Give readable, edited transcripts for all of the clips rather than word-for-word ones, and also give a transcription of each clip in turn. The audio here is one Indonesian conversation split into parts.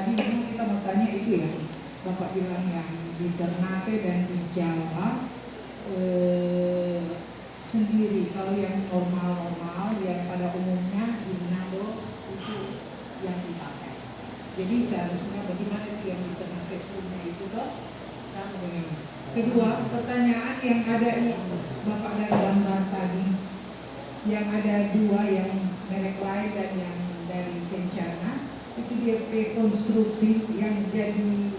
tadi memang kita mau tanya itu ya, Bapak bilang yang di Ternate dan di Jawa sendiri. Kalau yang normal-normal yang pada umumnya di Manado itu yang dipakai. Jadi seharusnya bagaimana yang di Ternate punya itu toh sama dengan. Kedua, pertanyaan yang ada Bapak dan gambar tadi, yang ada dua, yang merek lain dan yang dari Kencana, itu dia rekonstruksi yang jadi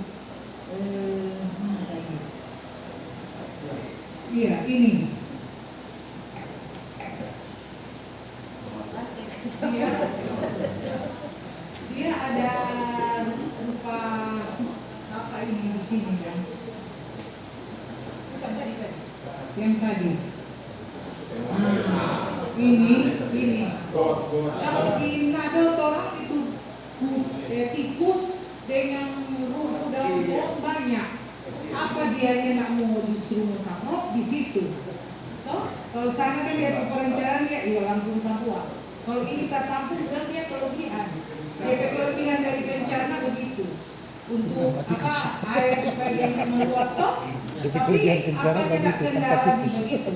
mana tadi? Iya, ini. Dia ada rupa apa ini di sini kan? Bukan tadi. Yang tadi. Ini. Kalau di Manado orang itu tikus dengan rumput daun pohon banyak. Apa dianya nak mau justru mau taruh di situ? Toh? Kalau sana kan dia perencanaan dia langsung Papua. Kalau ini tak tampung kan dia kelebihan. Dia kelebihan dari bencana begitu. Untuk air supaya dia meluap toh. Tapi apa yang kendala di begitu?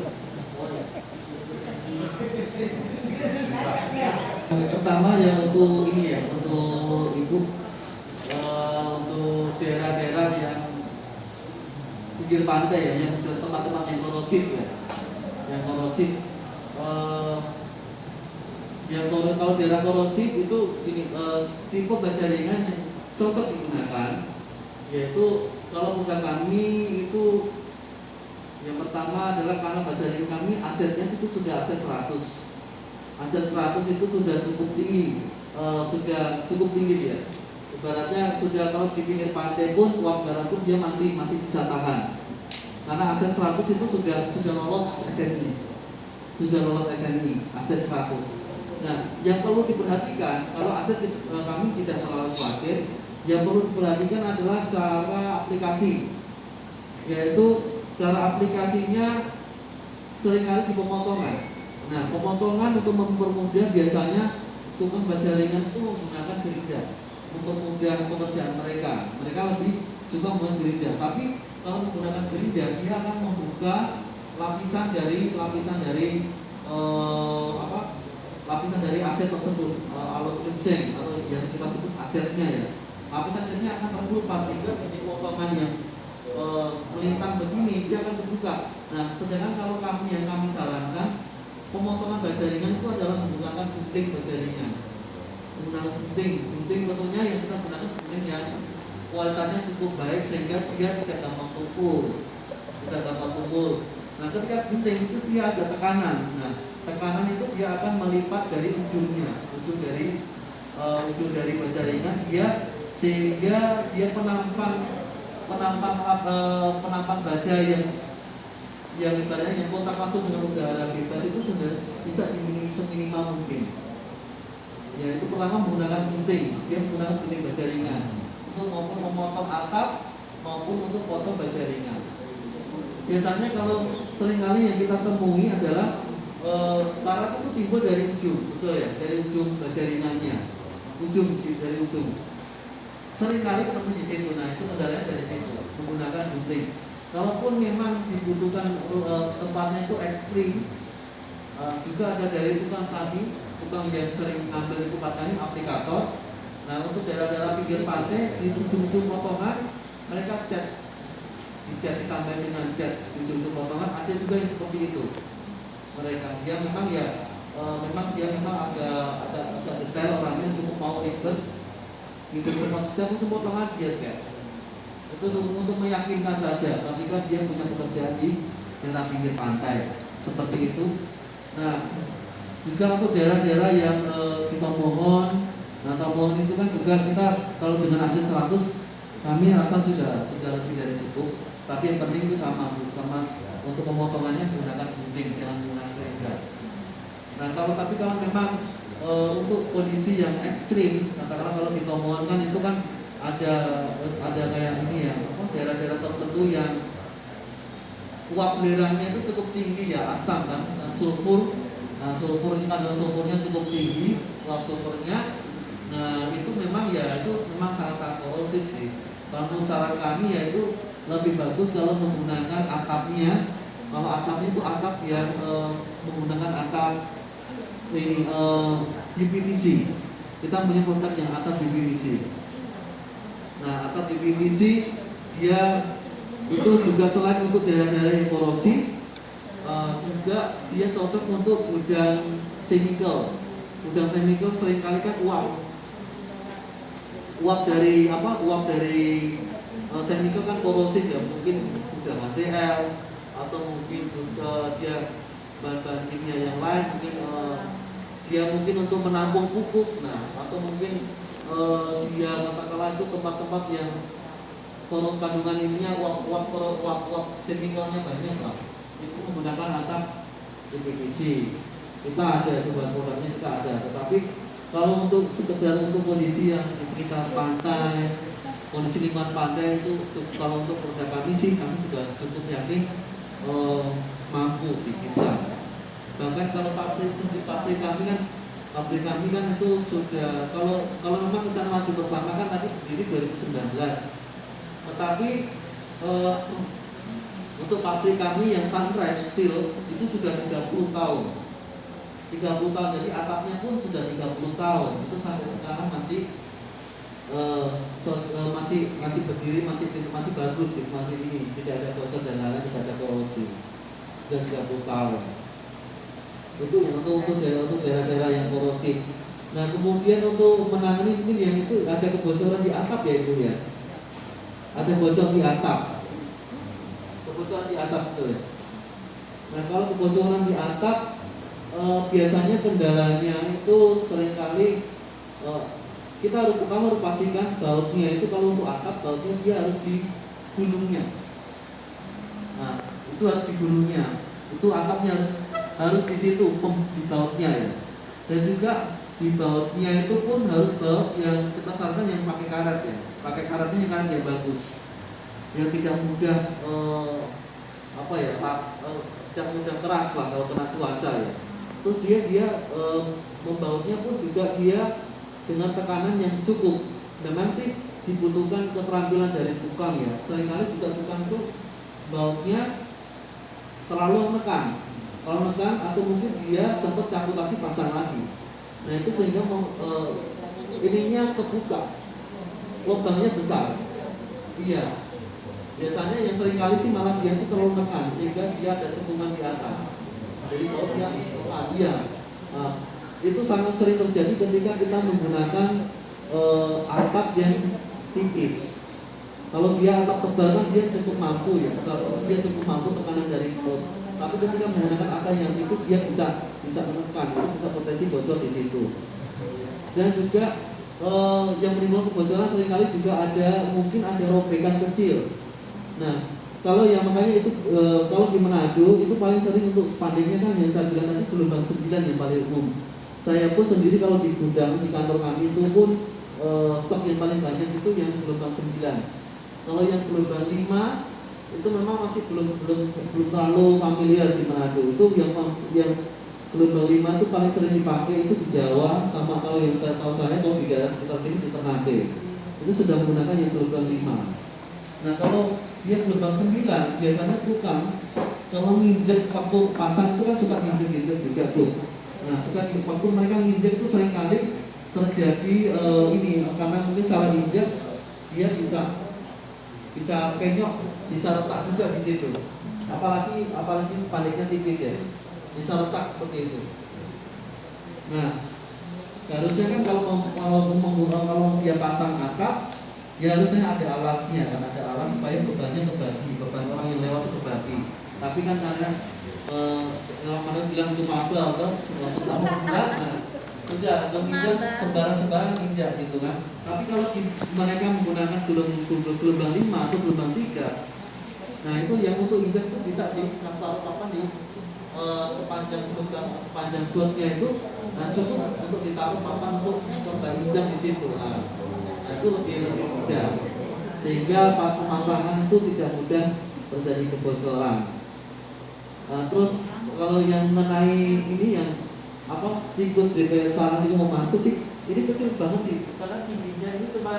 Pertama ya untuk ini ya, untuk ibu untuk daerah-daerah yang pinggir pantai ya, yang tempat-tempat yang korosif ya, yang korosif. Kalau daerah korosif itu ini tipe baja ringan yang cocok digunakan, yaitu kalau bukan kami itu yang pertama adalah karena baja ringan kami asetnya itu sudah aset 100. Aset 100 itu sudah cukup tinggi, dia. Ibaratnya sudah kalau di pinggir pantai pun uang barang pun dia masih bisa tahan. Karena aset 100 itu sudah lolos SNI, aset 100. Nah, yang perlu diperhatikan kalau aset kami tidak terlalu khawatir. Yang perlu diperhatikan adalah cara aplikasi, yaitu cara aplikasinya seringkali di pemotongan. Nah, pemotongan untuk mempermudah biasanya tukang baja ringan itu menggunakan gerinda untuk mudah pekerjaan mereka. Mereka lebih suka menggunakan gerinda. Tapi kalau menggunakan gerinda, dia akan membuka lapisan dari aset tersebut, aluminium zinc atau yang kita sebut asetnya ya. Lapisan asetnya akan terkelupas sehingga biji potongan yang melintang begini dia akan terbuka. Nah, sedangkan kalau kami sarankan pemotongan baja ringan itu adalah menggunakan gunting baja ringan. Menggunakan gunting tentunya yang kita gunakan gunting yang kualitasnya cukup baik sehingga dia tidak gampang tumpul. Nah, ketika gunting itu dia ada tekanan. Nah, tekanan itu dia akan melipat dari ujung dari baja ringan dia sehingga dia penampang baja yang ibaratnya yang kontak langsung dengan udara bebas itu sudah bisa seminimal mungkin. Ya, itu pertama menggunakan gunting, dia menggunakan gunting baja ringan untuk maupun memotong atap maupun untuk potong baja ringan. Biasanya kalau seringkali yang kita temui adalah karat itu timbul dari ujung, betul ya, dari ujung baja ringannya, dari ujung. Seringkali ketemu di situ, nah itu kendalanya dari situ menggunakan gunting. Kalaupun memang dibutuhkan tempatnya itu ekstrim, juga ada dari tukang yang sering ambil itu tempat kami aplikator. Nah, untuk daerah-daerah pinggir pantai di ujung-ujung potongan mereka ditambah dengan cat di ujung-ujung potongan. Ada juga yang seperti itu. Mereka dia memang agak detail orangnya, cukup mau ribet. Di setiap ujung potongan dia cat. Itu untuk meyakinkan saja ketika dia punya pekerjaan di daerah pinggir pantai seperti itu. Nah, juga untuk daerah-daerah yang di Tomohon. Nah, Tomohon itu kan juga kita kalau dengan aset 100 kami rasa sudah lebih dari cukup. Tapi yang penting itu sama untuk pemotongannya menggunakan gunting, jangan menggunakan gerinda. Nah, kalau memang untuk kondisi yang ekstrim, katakanlah kalau di Tomohon kan itu kan ada kayak ini ya, daerah-daerah tertentu yang uap belerangnya itu cukup tinggi ya, asam kan, sulfur. Nah, kadar sulfurnya cukup tinggi, uap sulfurnya. Nah, itu memang sangat korosif sih. Kalau saran kami yaitu lebih bagus kalau menggunakan atapnya. Kalau atapnya itu atap yang menggunakan atap ini UPVC. Kita punya produk yang atap UPVC. Nah, atap UPVC dia itu juga selain untuk daerah-daerah yang korosif, juga dia cocok untuk gudang chemical. Gudang chemical seringkali kan uap dari chemical kan korosif ya, mungkin udah HCl atau mungkin juga dia bahan-bahan kimia yang lain, mungkin dia mungkin untuk menampung pupuk, nah atau mungkin dia katakanlah itu tempat-tempat yang kandungan ininya uap chemicalnya banyak lah, itu menggunakan atap UPVC. Kita ada itu bahan produknya, kita ada. Tetapi kalau untuk sekedar untuk kondisi yang di sekitar pantai, kondisi lingkungan pantai itu kalau untuk produk kami sih kami sudah cukup yakin mampu sih bisa. Bahkan kalau pabrik kami kan itu sudah kalau memang rencana maju bersama kan tadi berdiri 2019. Tetapi untuk pabrik kami yang Sunrise Steel itu sudah 30 tahun. 30 tahun, jadi atapnya pun sudah 30 tahun. Itu sampai sekarang masih berdiri, masih bagus gitu, masih ini, tidak ada bocor dan lain-lain, tidak ada korosi. Sudah 30 tahun. Itu yang untuk daerah-daerah yang korosif. Nah, kemudian untuk menangani mungkin yang itu ada kebocoran di atap ya Ibu ya. Ada bocor di atap. Kebocoran di atap betul ya. Nah, kalau kebocoran di atap biasanya kendalanya itu seringkali kita harus pastikan bautnya itu, kalau untuk atap bautnya dia harus di gulungnya. Nah, itu harus di gulungnya. Itu atapnya harus di situ di bautnya ya. Dan juga di bautnya itu pun harus baut yang kita sarankan yang pakai karet ya. Pakai karetnya yang karet yang bagus. Yang tidak mudah tidak mudah keras lah kalau kena cuaca ya. Terus dia membautnya pun juga dia dengan tekanan yang cukup. Memang sih dibutuhkan keterampilan dari tukang ya. Seringkali juga tukang itu bautnya terlalu menekan atau mungkin dia sempat cabut lagi pasang lagi. Nah itu sehingga ininya kebuka, lubangnya besar. Iya. Biasanya yang seringkali sih malah dia itu terlalu menekan sehingga dia ada cekungan di atas. Jadi bautnya iya. Nah, itu sangat sering terjadi ketika kita menggunakan atap yang tipis. Kalau dia atap tebal kan dia cukup mampu ya, dia cukup mampu tekanan dari baut. Tapi ketika menggunakan atap yang tipis dia bisa menekan, itu bisa potensi bocor di situ. Dan juga yang menimbulkan kebocoran seringkali juga mungkin ada robekan kecil. Nah, kalau yang makanya itu kalau di Manado itu paling sering untuk spandeknya kan yang saya bilang tadi gelombang 9 yang paling umum. Saya pun sendiri kalau di gudang di kantor kami itu pun stok yang paling banyak itu yang gelombang 9. Kalau yang gelombang 5 itu memang masih belum terlalu familiar di Manado. Itu yang gelombang 5 itu paling sering dipakai itu di Jawa, sama kalau yang saya tahu kalau di daerah sekitar sini di Ternate. Itu sudah menggunakan yang gelombang 5. Nah, kalau dia gelombang 9 biasanya tukang kalau nginjek waktu pasang itu kan suka nginjek juga tuh. Nah, waktu mereka nginjek itu seringkali terjadi ini karena mungkin salah nginjek dia bisa penyok, bisa retak juga di situ. Apalagi spandeknya tipis ya, bisa retak seperti itu. Nah, harusnya kan kalau dia pasang atap, ya harusnya ada alasnya kan, ada alas supaya bebannya kebagi, beban orang yang lewat itu kebagi. Tapi kan karena kalau mana bilang cuma apa nggak susah membuat, nah sudah menginjak sembarang injak gitu kan. Tapi kalau mereka menggunakan gelombang 5 atau gelombang 3, nah itu yang untuk injak itu bisa ditaruh di sepanjang botnya itu, nah cukup untuk ditaruh papan untuk coba injak di situ. Nah itu lebih mudah, sehingga pas pemasangan itu tidak mudah terjadi kebocoran. Terus kalau yang mengenai ini yang tikus DP sarang itu mau masuk sih, ini kecil banget sih, karena tingginya ini cuma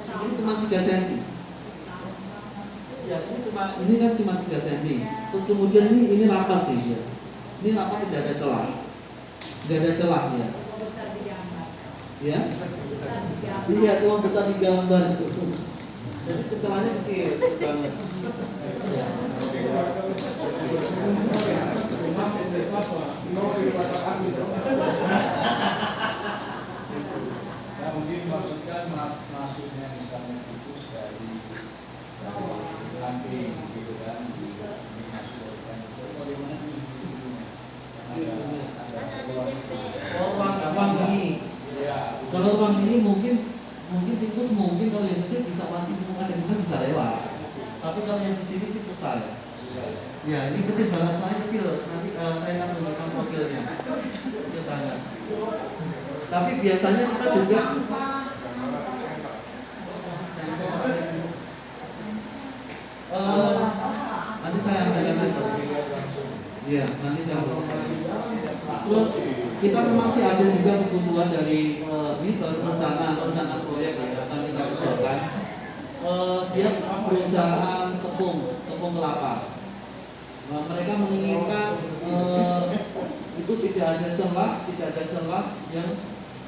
Ini cuma 3 cm. Ya, ini kan cuma 3 cm. Terus kemudian ini rapat sih ya. Ini rapat, tidak ada celah. Tidak ada celah ya. Ya? Iya, cuma besar di gambar. Jadi celahnya kecil banget. Ya. Nah, mungkin maksudkan maksudnya misalnya tikus dari samping gitu kan, dimasukkan itu bagaimana ujungnya? Ruang ini. Kalau ruang ini mungkin tikus mungkin kalau yang kecil bisa masih ada bisa lewat. Tapi kalau yang di sini sih susah ya. Ya, ini kecil banget, soalnya kecil. Nanti saya akan tunjukkan profilnya. Kecil banget. Tapi biasanya kita juga nanti saya ambilkan sampel. Iya, nanti saya ambilkan sampel. Terus kita memang sih ada juga kebutuhan dari ini baru rencana proyek yang akan kita kerjakan. Dia perusahaan tepung kelapa. Mereka menginginkan itu tidak ada celah yang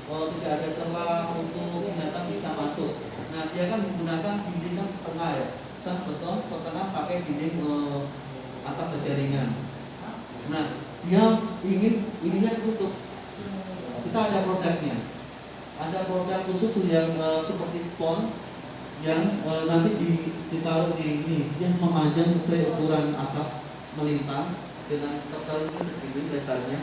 tidak ada celah untuk binatang bisa masuk. Nah, dia kan menggunakan dinding kan setengah ya, setengah beton, setengah pakai dinding atap berjaringan. Nah, dia ingin ininya tutup. Kita ada produknya, ada produk khusus yang seperti spons yang nanti ditaruh di ini, yang memanjang sesuai ukuran atap melintang dengan tebalnya segini lebarnya,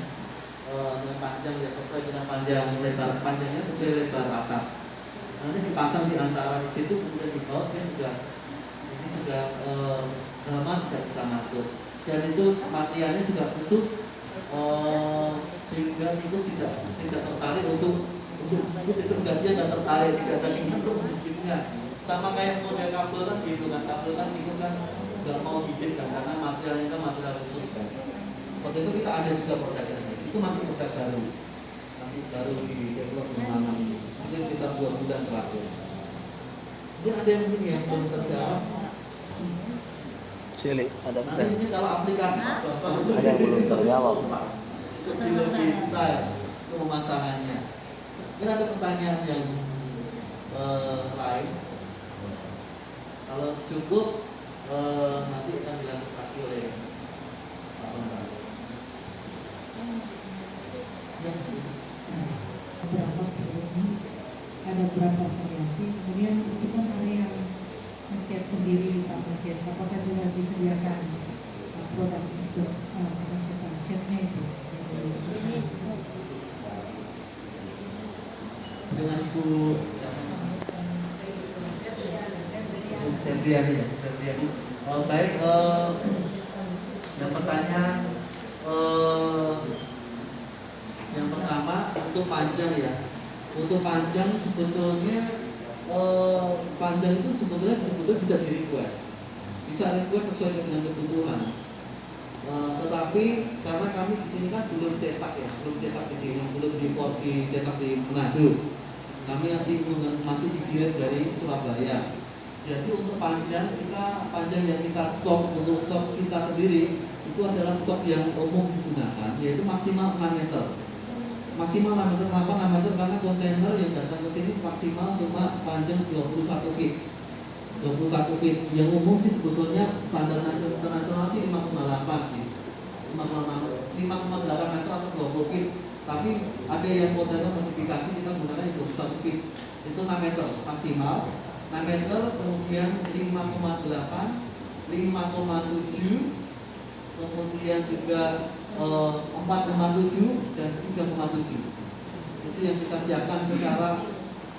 dengan panjang ya sesuai dengan panjangnya sesuai lebar atap. Nanti dipasang di antara di situ, kemudian di bawah dia sudah hama tidak bisa masuk. Dan itu materialnya juga khusus sehingga tikus tidak tertarik untuk itu enggak, dia nggak tertarik, tidak ada ingin untuk menggigitnya. Sama kayak model kabel kan gitu kan, kabel kan tikus kan nggak mau gigit kan karena materialnya kan material khusus kan. Seperti itu kita ada juga produknya sih. Itu masih produk baru di develop lama ini. Mungkin sekitar 2 bulan terakhir. Mungkin ada yang belum terjawab. Cilik, ada Nanti mungkin kalau aplikasi ada yang belum terjawab. lebih detail pemasangannya. Mungkin ada pertanyaan yang lain. Kalau cukup nanti akan dilanjutkan oleh Pak Bambang. Ada berapa variasi, kemudian itu kan ada yang ngecat sendiri di tempat ngecat, apakah juga disediakan produk untuk pengecetan catnya itu? Dengan Ibu Stendiani ya, Stendiani. Baik, yang pertanyaan yang pertama untuk panjang ya. Untuk panjang sebetulnya panjang itu sebetulnya bisa di request sesuai dengan kebutuhan. Tetapi karena kami di sini kan belum cetak di sini, belum dicetak di Manado. Kami masih dikirim dari Surabaya. Jadi untuk panjang yang kita stok untuk stok kita sendiri itu adalah stok yang umum digunakan, yaitu maksimal 6 meter. Maksimal 6 meter, kenapa 6 meter? Karena kontainer yang datang ke sini maksimal cuma panjang 21 feet. 21 feet. Yang umum sih sebetulnya standar internasional sih 5,8 sih. 5,8 meter atau 20 feet. Tapi ada yang kontainer modifikasi kita gunakan yang 21 feet. Itu 6 meter maksimal. 6 meter, kemudian 5,8, 5,7, kemudian juga 4,7 dan 3,7. Itu yang kita siapkan secara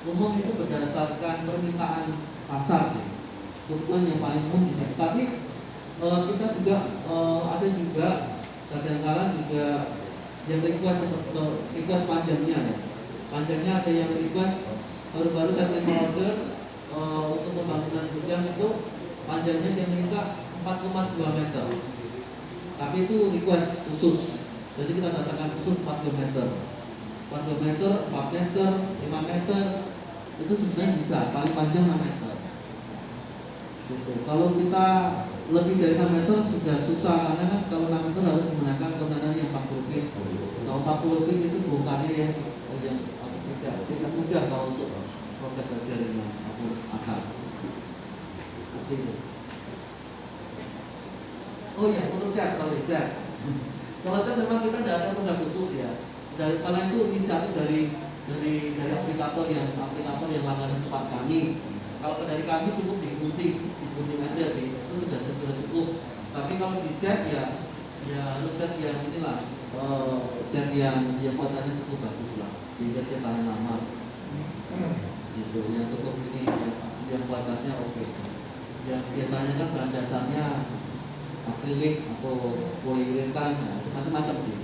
umum, itu berdasarkan permintaan pasar sih. Kebetulan yang paling umum di sini. Tapi kita juga ada juga kadang-kadang juga yang request panjangnya ya. Panjangnya ada yang request baru-baru saya terima order untuk pembangunan gudang itu panjangnya dia minta 4,2 meter. Tapi itu request khusus. Jadi kita katakan khusus 40 meter. 40 meter, 4 meter, 5 meter, itu sebenarnya bisa paling panjang 6 meter. Gitu. Kalau kita lebih dari 6 meter sudah susah, karena kan kalau 6 meter harus menggunakan kontainer yang 40 feet. Kalau 40 feet itu bongkarnya yang tidak mudah kalau untuk roket berjaringan atau akar. Seperti itu. Oh iya, untuk cat. Kalau cat memang kita tidak ada produk khusus ya. Karena itu inisiatif dari aplikator yang langganan tempat kami. Kalau dari kami cukup digunting aja sih, itu sudah cukup. Tapi kalau di cat ya harus cat yang inilah, cat yang kualitasnya cukup bagus lah, sehingga dia tahan lama. Gitu, yang cukup ini, yang kualitasnya oke. Yang biasanya kan bahan dasarnya akrilik atau poliuretan, ya, itu macam-macam sih,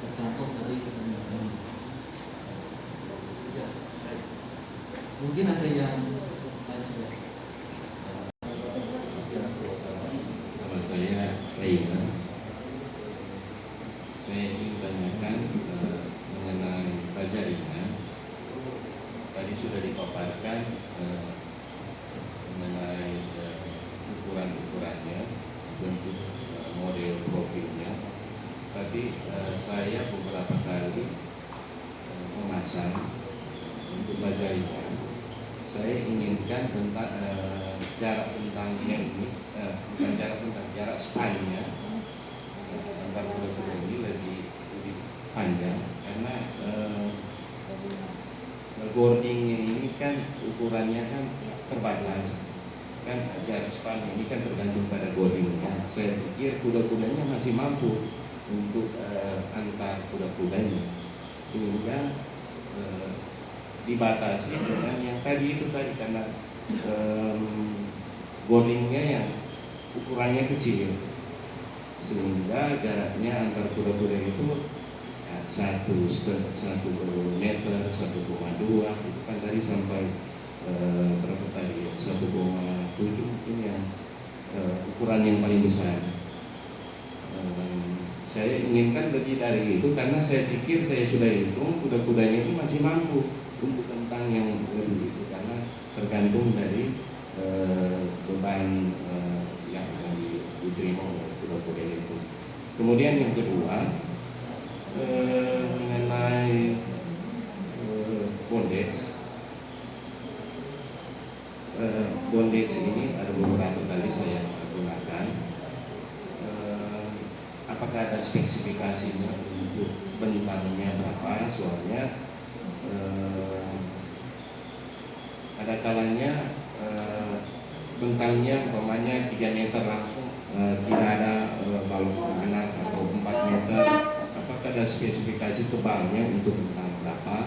tergantung dari ya. Mungkin ada yang Nama saya Laina. Saya ingin tanyakan mengenai bajaringan. Tadi sudah dipaparkan mengenai ukuran-ukurannya, bentuk model profilnya. Tapi saya beberapa kali memasang untuk bajaringan. Saya inginkan tentang jarak bentangnya ini, bukan jarak span-nya antar kuda-kuda ini lebih panjang, karena boardingnya ini kan ukurannya kan terbatas, kan jarak span ini kan tergantung pada boardingnya. Saya pikir kuda-kudanya masih mampu untuk antar kuda-kudanya, sehingga dibatasi dengan yang tadi karena boardingnya yang ukurannya kecil, sehingga jaraknya antar kuda-kuda itu 1 meter, 1,2 itu kan tadi sampai berapa tadi, 1,7 mungkin yang ukuran yang paling besar. Saya inginkan lebih dari itu, karena saya pikir saya sudah hitung kuda-kudanya itu masih mampu untuk bentang yang lebih itu, karena tergantung dari beban yang akan diterima oleh kuda-kuda itu. Kemudian yang kedua, mengenai bondex. Bondex ini ada beberapa kali saya gunakan. Apakah ada spesifikasinya untuk bentangnya berapa? Soalnya ada kalanya bentangnya umpamanya 3 meter langsung, tidak ada balok anak atau 4 meter. Apakah ada spesifikasi tebalnya untuk bentang berapa,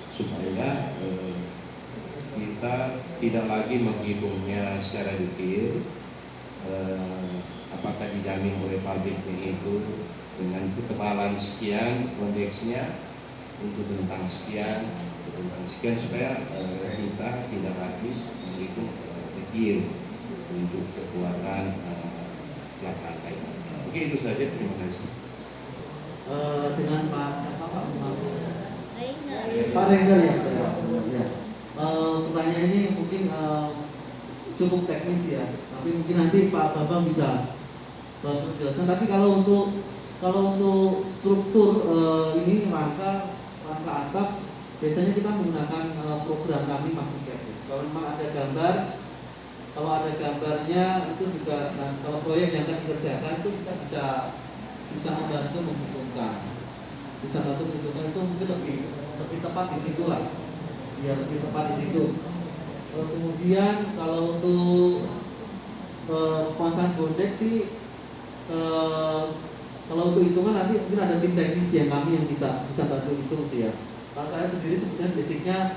supaya kita tidak lagi menghitungnya secara detail, apakah dijamin oleh pabriknya itu dengan ketebalan sekian bondeksnya untuk bentang sekian, supaya kita tidak lagi menghitung detail untuk kekuatan plat rantai. Oke, itu saja, terima kasih. Dengan Pak siapa Pak? Pak Rengger ya. Pertanyaan ini mungkin cukup teknis ya, tapi mungkin nanti Pak Bambang bisa bantu jelaskan. Tapi kalau untuk struktur ini rangka atap, biasanya kita menggunakan program kami MaxiCAD. Kalau memang ada gambar, kalau ada gambarnya itu juga, dan kalau proyek yang akan dikerjakan itu kita bisa membantu menghitungkan, itu mungkin lebih tepat di situ lah, ya lebih tepat di situ. Terus kemudian kalau untuk pemasangan bondex sih, kalau untuk hitungan nanti mungkin ada tim teknis yang kami yang bisa bantu hitung sih ya. Kalau saya sendiri sebenarnya basicnya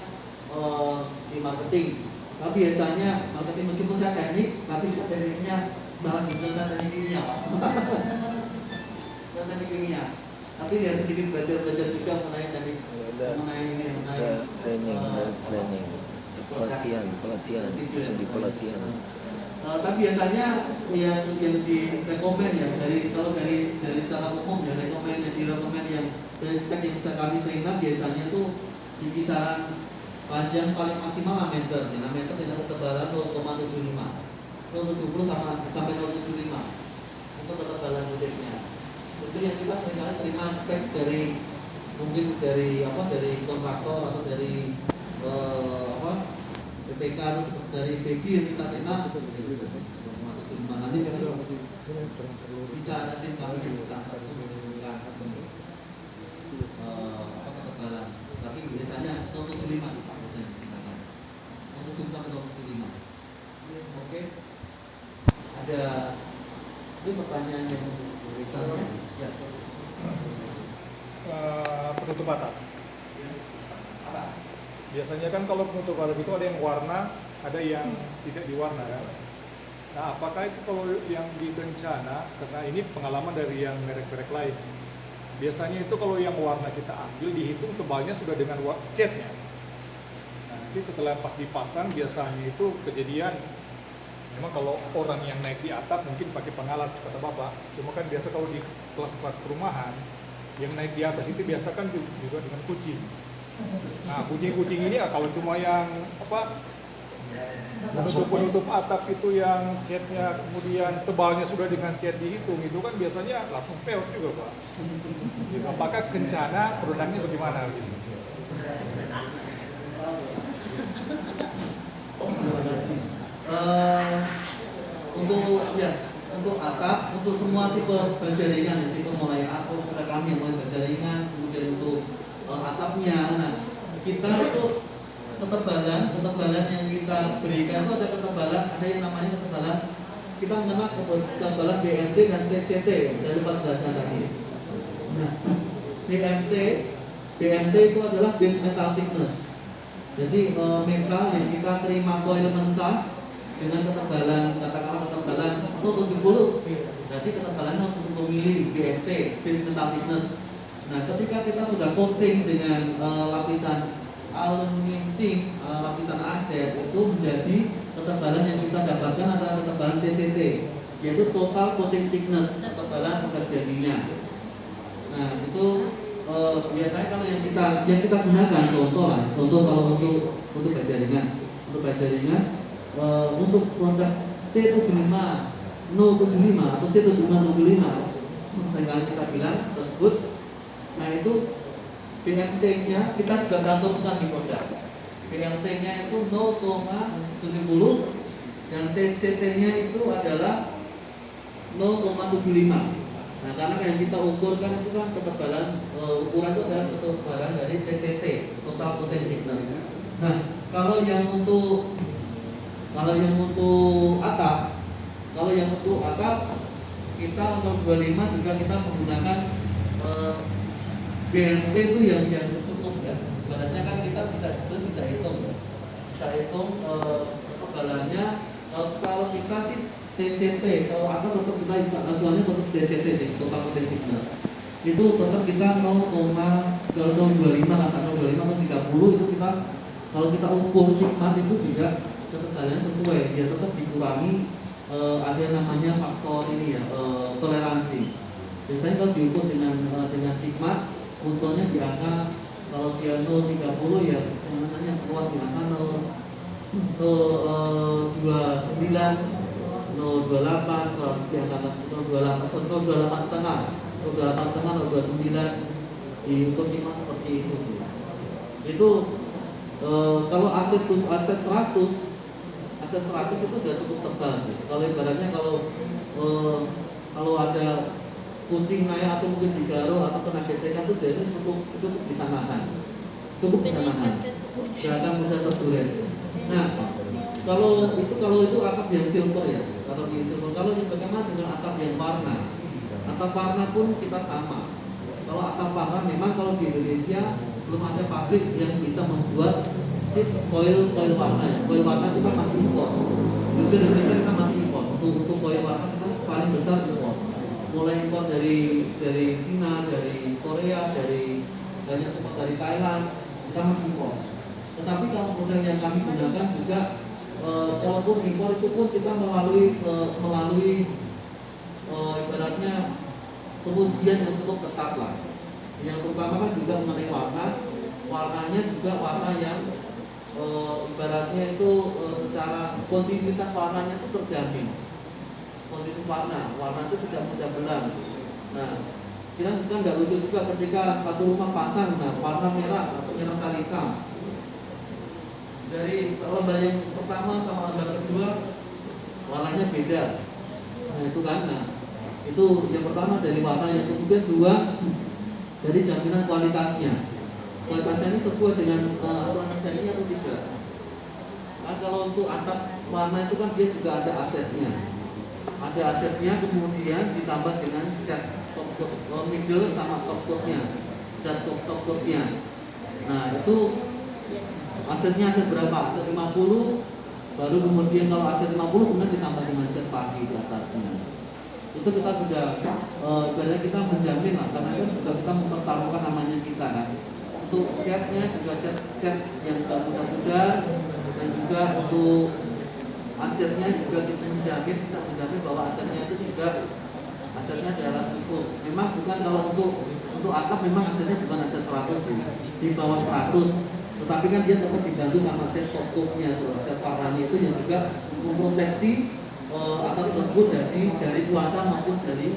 di marketing, tapi biasanya marketing meskipun saya teknik, tapi saya tekniknya salah juga, saya teknik kimia Pak. Saya teknik kimia, tapi ya sedikit belajar juga mengenai teknik, mengenai training pelatihan di pelatihan. Tapi biasanya yang direkomend ya, kalau dari secara umum ya, yang direkomend yang dari spek yang bisa kami terima biasanya tuh di kisaran Panjang paling maksimal 6 meter, 6 meter dengan ketebalan 0,75, 0,70 sampai 0,75 untuk ketebalan buteknya. Itu yang kita seringkali terima spek dari mungkin dari kontraktor atau dari BPK atau seperti dari BG yang kita terima seperti itu. 0,75 nanti bisa ada tim kami yang bisa menentukan ketebalan. Tapi biasanya 0,75 sih Pak, biasanya kita kan 0,70 sampai 0,75. Oke. Ada ini pertanyaan yang berikutnya. Ya. Penutup atap. Biasanya kan kalau penutup atap itu ada yang warna, ada yang tidak diwarna kan. Nah, apakah itu kalau yang di bencana, karena ini pengalaman dari yang merek-merek lain, biasanya itu kalau yang warna kita ambil dihitung tebalnya sudah dengan catnya. Nah, nanti setelah pas dipasang biasanya itu kejadian. Memang kalau orang yang naik di atap mungkin pakai pengalas kata Bapak. Cuma kan biasa kalau di kelas-kelas perumahan yang naik di atas itu biasa kan juga dengan kucing. Nah, kucing-kucing ini kalau cuma yang penutup atap itu yang catnya kemudian tebalnya sudah dengan cat dihitung, itu kan biasanya langsung peot juga Pak. Gitu. Apakah kencana produknya bagaimana gitu? Terima kasih. Untuk atap, untuk semua tipe bajaringan, tipe mulai atap pada kami mulai bajaringan, kemudian untuk atapnya, nah kita itu ketebalan yang kita berikan itu ada ketebalan, ada yang namanya ketebalan, kita mengenal ketebalan BMT dan TCT, saya lupa jelaskan tadi. Nah, BMT itu adalah base metal thickness. Jadi metal yang kita terima koil mentah dengan ketebalan, katakanlah ketebalan 0,70, berarti ketebalan 0,70 mili BMT, base metal thickness. Nah, ketika kita sudah coating dengan lapisan aluminium zinc, lapisan akset, itu menjadi ketebalan yang kita dapatkan adalah ketebalan TCT, yaitu total coating thickness, ketebalan terjadinya. Nah, itu biasanya kalau yang kita gunakan contoh kalau untuk bajaringan, untuk produk C75 075 atau C7575 seringkali kita bilang tersebut. Nah, itu BMT-nya kita juga cantumkan di produk. BMT-nya itu 0,70 dan TCT-nya itu adalah 0,75. Nah, karena yang kita ukurkan itu kan ketebalan, ukuran itu adalah ketebalan dari TCT, total coating thickness. Nah, kalau yang untuk atap, kita untuk 25 juga kita menggunakan BMT itu yang cukup ya. Ibaratnya kan kita bisa hitung ketebalannya. Kalau kita sih TCT, kalau atap tetap kita acuannya tetap TCT sih, total coating thickness. Itu tetap kita 0,25 kata 0,25 atau 30 itu kita kalau kita ukur sigmat itu juga ketebalannya sesuai, dia tetap dikurangi ada namanya faktor ini ya, toleransi. Biasanya kalau diukur dengan sigmat munculnya di angka, kalau dia 0,30 ya yang namanya keluar di angka 0,29 0,28, kalau di angka atas 0,28 setengah 0,29 diukur sigma seperti itu sih. Itu kalau AC 100 itu sudah cukup tebal sih. Kalau ibaratnya kalau ada kucing naik atau mungkin digaro atau kena gesekan itu jadi cukup bisa nahan. Gak akan mudah tergores. Nah, kalau itu atap yang silver ya, atap yang silver. Kalau bagaimana dengan atap yang warna? Atap warna pun kita sama. Kalau atap warna memang kalau di Indonesia belum ada pabrik yang bisa membuat sheet coil warna ya. Coil warna itu kan masih impor. Di Indonesia kita masih impor. Untuk coil warna kita paling besar impor. Mulai impor dari Cina, dari Korea, dari Thailand, kita masih impor. Tetapi kalau model yang kami gunakan juga kalaupun impor itu pun kita melalui ibaratnya pengujian yang cukup ketat lah. Yang pertama kan juga mengenai warnanya juga warna yang ibaratnya itu secara kontinuitas warnanya itu terjamin. Kontinuitas warna itu tidak mudah belang. Nah, kita kan nggak lucu juga ketika satu rumah pasang, nah warna merah atau merah kalika dari lembar yang pertama sama lembar kedua warnanya beda. Nah itu kan, nah itu yang pertama dari warna, yang kemudian dua dari jaminan kualitasnya. Kualitasnya ini sesuai dengan aturan SNI atau tidak. Nah kalau untuk atap warna itu kan dia juga ada asetnya. Ada asetnya, kemudian ditambah dengan cat top middle sama top coatnya, cat top coatnya. Nah itu asetnya aset berapa? Aset 50, baru kemudian kalau aset 50 kemudian ditambah dengan cat pagi di atasnya. Itu kita sudah ibaratnya kita menjamin lah, karena kan juga kita mempertaruhkan namanya kita kan. Untuk catnya juga cat yang tidak mudah-mudah, dan juga untuk asetnya juga kita bisa menjamin bahwa asetnya itu juga asetnya adalah cukup. Memang bukan kalau untuk atap memang asetnya bukan aset 100 sih, di bawah 100. Tetapi kan dia tetap dibantu sama cat top coatnya tuh, cat parahnya itu yang juga memproteksi atap tersebut dari cuaca maupun dari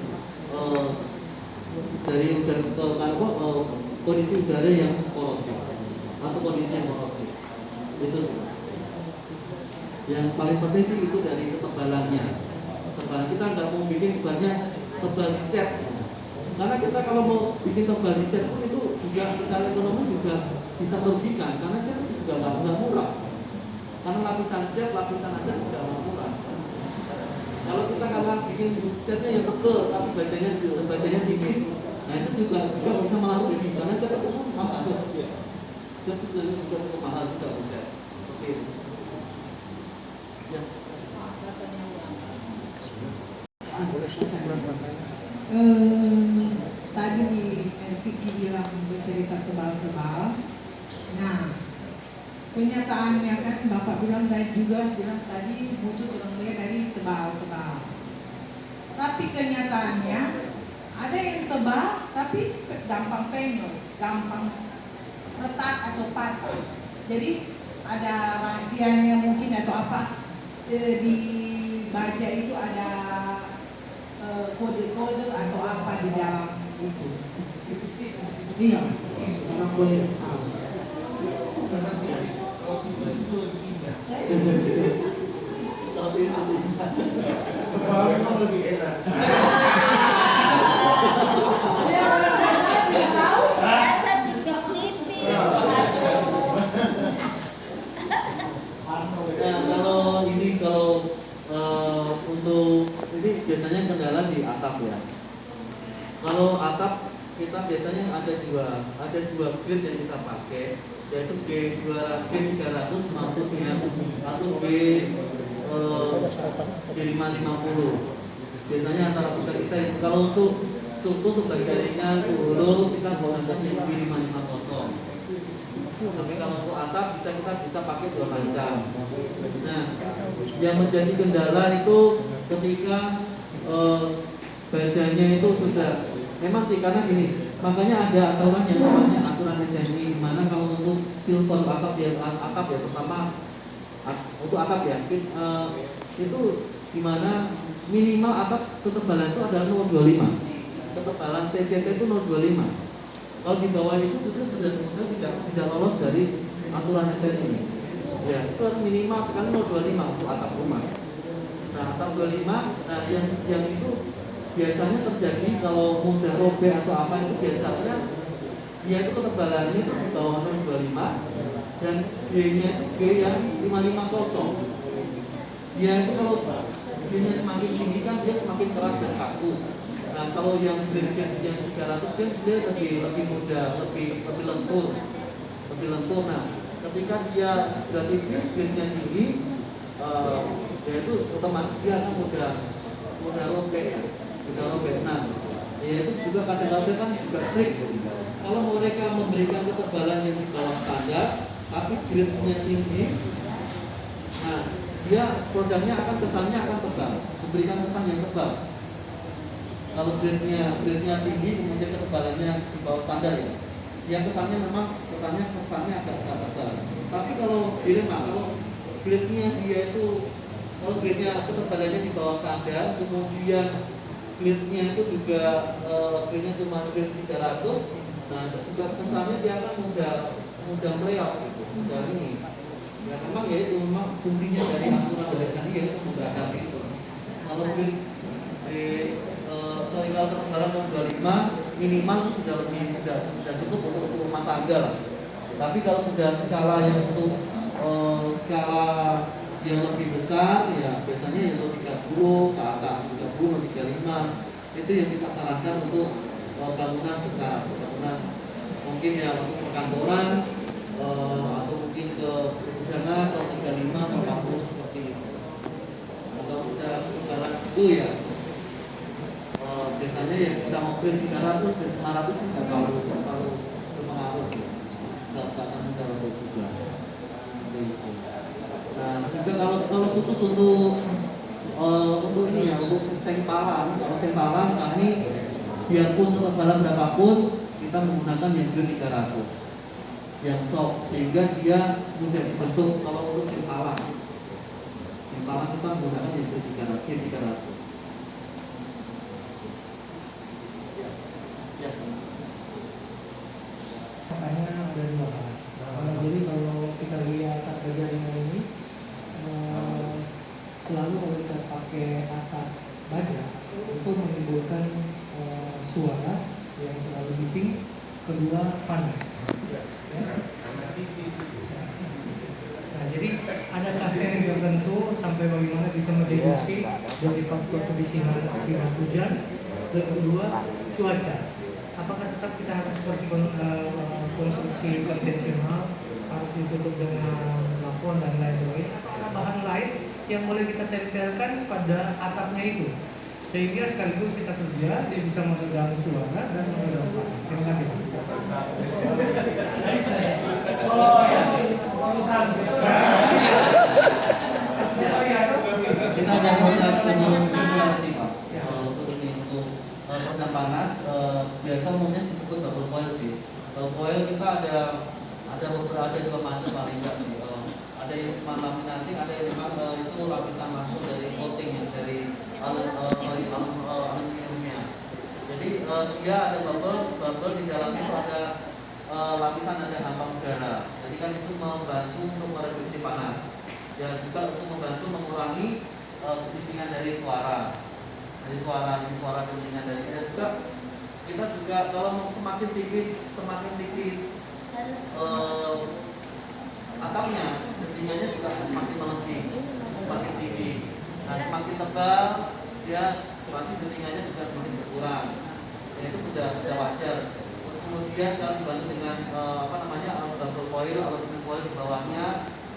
kondisi udara yang korosif atau kondisi yang korosif. Itu sih. Yang paling penting sih itu dari ketebalannya. Ketebalan kita nggak mau bikin bukannya tebal di cat. Karena kita kalau mau bikin tebal di cat pun itu juga secara ekonomis juga bisa merugikan, karena cat itu juga nggak murah. Karena lapisan cat, lapisan aset juga nggak murah. Kalau kita bikin catnya yang tebal tapi bajanya tipis, nah itu juga bisa merugi, karena cat itu mahal. Cat itu juga cukup mahal juga cat. Seperti itu. Ya. Tadi Vicky bilang bercerita tebal-tebal. Nah, kenyataannya kan Bapak bilang tadi mutu tulang dia dari tebal-tebal. Tapi kenyataannya ada yang tebal tapi gampang penyol, gampang retak atau patah. Jadi ada rahasianya mungkin atau apa, di baja itu ada kode-kode atau apa di dalam itu. Iya, orang boleh tahu. Tebal memang lebih enak. Untuk ini biasanya kendala di atap ya. Kalau atap kita biasanya ada dua grade yang kita pakai, yaitu G300 maupun atau G550. Biasanya antara kita itu kalau untuk struktur jaringan hulu kita menggunakan G550. Tapi kalau untuk atap kita bisa pakai dua macam. Nah, yang menjadi kendala itu ketika bajanya itu sudah memang sih, karena gini, makanya ada aturan yang namanya aturan SNI, di mana kalau untuk silver atap ya pertama untuk atap ya itu di mana minimal atap ketebalan itu adalah 0,25. Ketebalan TCT itu 0,25. Kalau di bawah itu sudah sebenarnya tidak lolos dari aturan SNI. Ya, itu minimal sekali 0,25 untuk atap rumah. Nah, atap 25, nah yang itu biasanya terjadi kalau mudah robek atau apa itu biasanya dia itu ketebalannya itu di bawah 0,25 dan G-nya itu G yang 550. Dia itu kalau G-nya semakin tinggi kan dia semakin keras dan kaku. Nah, kalau yang grade yang 300 kan dia lebih mudah, lebih lentur. Nah, ketika dia sudah tipis, grade-nya tinggi, ya itu otomatis dia akan mudah robek ya. Nah, ya itu juga kadang-kadang kan juga trik. Kalau mereka memberikan ketebalan yang di bawah standar, tapi grade-nya tinggi, nah dia produknya kesannya akan tebal, memberikan kesan yang tebal. Kalau grade-nya tinggi, kemudian ketebalannya di bawah standar ya. yang kesannya agak tebal. Tapi kalau dilema, kalau grade-nya dia itu, kalau grade-nya ketebalannya di bawah standar, kemudian grade-nya itu juga grade-nya cuma grade 300, nah juga kesannya dia akan mudah meleot gitu, mudah ini. Ya memang ya itu memang fungsinya dari aturan dari sandi ya itu membatasi itu. Kalau grade kalau ketebalan 25 minimal itu sudah cukup untuk rumah tangga lah. Tapi kalau sudah skala yang untuk skala yang lebih besar ya biasanya yang untuk 30 ke atas, 30 atau 35 itu yang kita sarankan untuk bangunan besar, bangunan mungkin ya untuk perkantoran atau mungkin ke pergudangan atau 35 atau 40 seperti itu. Nah, kalau sudah ketebalan itu ya biasanya yang bisa mobil 300 dan 500 sih nggak terlalu berpengaruh sih, nggak akan terlalu juga. Nah juga kalau khusus untuk ini ya untuk seng palang, kalau seng palang kami biarpun ketebalan berapapun kita menggunakan yang grade 300 yang soft sehingga dia mudah dibentuk. Kalau untuk seng palang kita menggunakan yang grade 300. Makanya ada dua hal. Jadi kalau kita lihat atap jaringan ini selalu kalau kita pakai atap baja itu menimbulkan suara yang terlalu bising, kedua panas. Nah, jadi ada teknik tertentu sampai bagaimana bisa mereduksi dari faktor kebisingan akibat hujan. Dan kedua cuaca. Apakah tetap kita harus seperti konstruksi konvensional, harus ditutup dengan plafon dan lain sebagainya, atau ada bahan lain yang boleh kita tempelkan pada atapnya itu sehingga sekaligus kita kerja dia bisa meredam suara dan meredam panas. Terima kasih. Kita ada menurut isolasi Pak. Untuk peredam panas biasa umumnya disebut double foil sih. Foil kita ada beberapa, ada dua macam paling enggak sih. Ada yang cuma laminating, ada yang memang itu lapisan langsung dari coating ya, dari aluminiumnya. Jadi dia ada bubble di dalamnya itu ada lapisan, ada ambang udara. Jadi kan itu membantu untuk mereduksi panas. Dan juga untuk membantu mengurangi kebisingan dari suara. Dari suara kebisingan dari dia juga. Kita juga kalau semakin tipis atapnya, ketinggiannya juga semakin melengking, semakin tinggi. Nah, semakin tebal dia pasti ketinggiannya juga semakin berkurang. Ya, itu sudah wajar. Terus kemudian kalau dibantu dengan double foil atau triple foil di bawahnya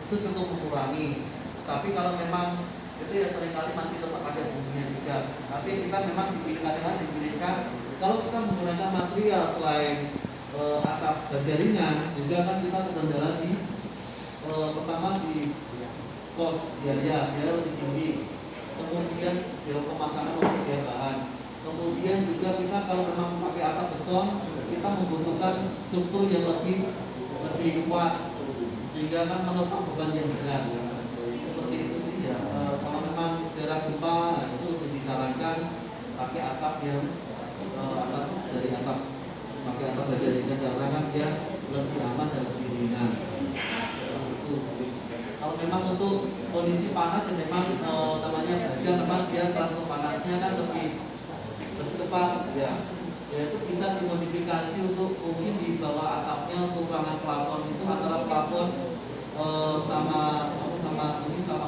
itu cukup mengurangi. Tapi kalau memang itu ya seringkali masih tetap ada fungsinya juga. Tapi kita memang dipilihkan kalau kita menggunakan material selain atap baja ringan, juga kan kita kendala di pertama di kos biaya lebih tinggi, kemudian biaya pemasangan untuk biaya bahan, kemudian juga kita kalau memang pakai atap beton kita membutuhkan struktur yang lebih kuat sehingga kan menutup beban yang berat. Seperti itu sih ya. Kalau memang daerah gempa itu lebih disarankan pakai atap yang pakai atap baja ringan karena kan dia lebih aman dan lebih ringan. Kalau memang untuk kondisi panas yang memang baja memang dia transfer panasnya kan lebih cepat ya. Ya itu bisa dimodifikasi untuk mungkin di bawah atapnya untuk ruangan plafon itu antara plafon sama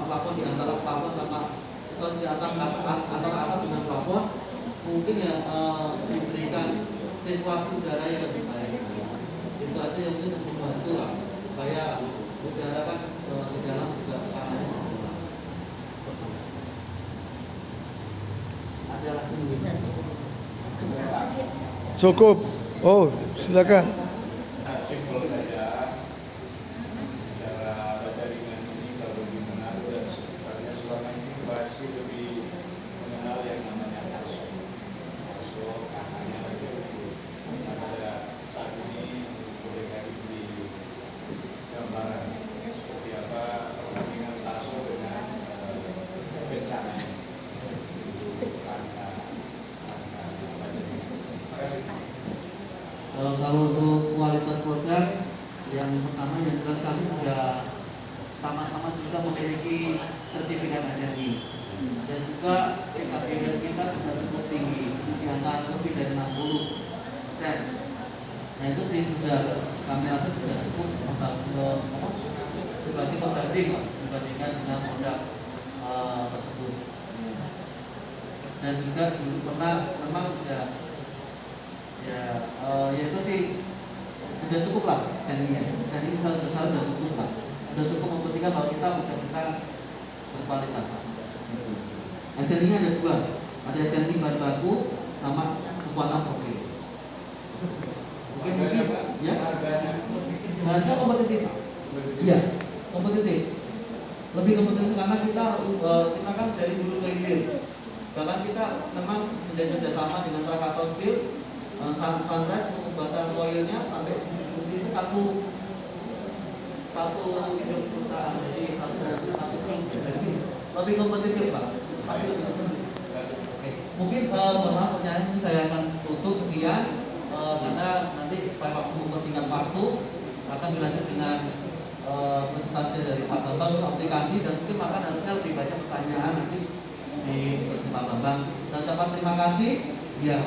plafon di antara plafon sama di atas antara atap dengan plafon mungkin ya diberikan sirkulasi udara yang lebih baik. Itu aja yang mungkin untuk membantu lah supaya udara kan di dalam juga tekanannya berkurang. Ada lagi cukup. Oh, silakan. Simpel saja. Cara jaringan ini kalau gimana dan sebenarnya selama ini masih lebih mengenal yang namanya kaso hanya ada saat ini Kalau untuk kualitas produk, yang pertama yang jelas kami sudah sama-sama juga memiliki sertifikat SNI dan juga KPI kita juga cukup tinggi, di angka lebih dari 60%. Nah itu sih sudah kami rasa sudah cukup sebagai pembanding dibandingkan dengan produk tersebut. Dan juga dulu pernah memang ya itu sih sudah cukup lah SNI kita sudah cukup lah, sudah cukup membuktikan bahwa kita berkualitas lah. SNI ada dua, ada SNI bahan baku sama kekuatan profil. Oke, mungkin ya harga kompetitif, ya kompetitif, lebih kompetitif karena kita kan dari dulu ke hilir, bahkan kita memang menjadi kerjasama dengan Krakatau Steel, Sunrise untuk pembuatan koilnya sampai distribusi itu satu induk perusahaan, jadi satu grup, jadi lebih kompetitif Pak, pasti lebih kompetitif. Oke. Mungkin maaf pertanyaan ini saya akan tutup sekian karena nanti supaya waktu mempersingkat waktu akan dilanjut dengan presentasi dari Pak Bambang untuk aplikasi, dan mungkin akan harusnya lebih banyak pertanyaan nanti di sesi Pak Bambang. Saya ucapkan terima kasih. Ya.